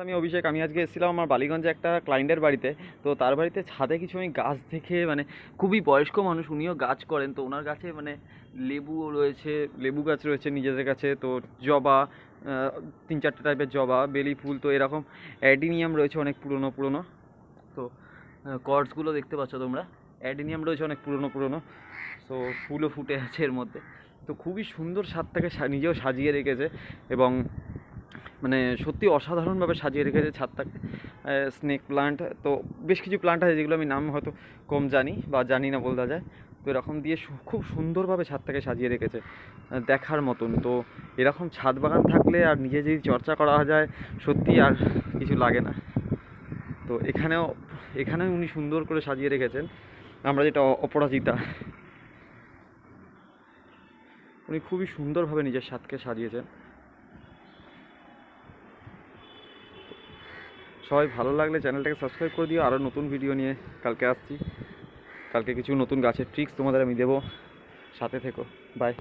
আমি অভিষেক, আমি আজকে এসেছিলাম আমার বালিগঞ্জে একটা ক্লায়েন্টের বাড়িতে। তো তার বাড়িতে ছাদে কিছু আমি গাছ দেখে, মানে খুবই বয়স্ক মানুষ, উনিও গাছ করেন। তো ওনার গাছে মানে লেবু রয়েছে, লেবু গাছ রয়েছে নিজেদের কাছে। তো জবা, 3-4টে টাইপের জবা, বেলি ফুল, তো এরকম অ্যাডিনিয়াম রয়েছে অনেক পুরনো পুরনো। তো কর্ডসগুলো দেখতে পাচ্ছ তোমরা, অ্যাডিনিয়াম রয়েছে অনেক পুরনো পুরনো। তো ফুলও ফুটে আছে এর মধ্যে। তো খুবই সুন্দর ছাদটাকে নিজেও সাজিয়ে রেখেছে, এবং মানে সত্যি অসাধারণভাবে সাজিয়ে রেখেছে ছাদটাকে। স্নেক প্লান্ট, তো বেশ কিছু প্লান্ট আছে যেগুলো আমি নাম হয়তো কম জানি বা জানি না বলতে যায়। তো এরকম দিয়ে খুব সুন্দরভাবে ছাদটাকে সাজিয়ে রেখেছে, দেখার মতন। তো এরকম ছাদ বাগান থাকলে আর নিজে যদি চর্চা করা যায়, সত্যি আর কিছু লাগে না। তো এখানেও উনি সুন্দর করে সাজিয়ে রেখেছেন। আমরা যেটা অপরাজিতা, উনি খুবই সুন্দরভাবে নিজের ছাদকে সাজিয়েছেন। সবাই ভালো লাগলে চ্যানেলটাকে সাবস্ক্রাইব করে দিও। আরও নতুন ভিডিও নিয়ে কালকে আসছি। কালকে কিছু নতুন গাছের ট্রিক্স তোমাদের আমি দেবো, সাথে থেকো। বাই।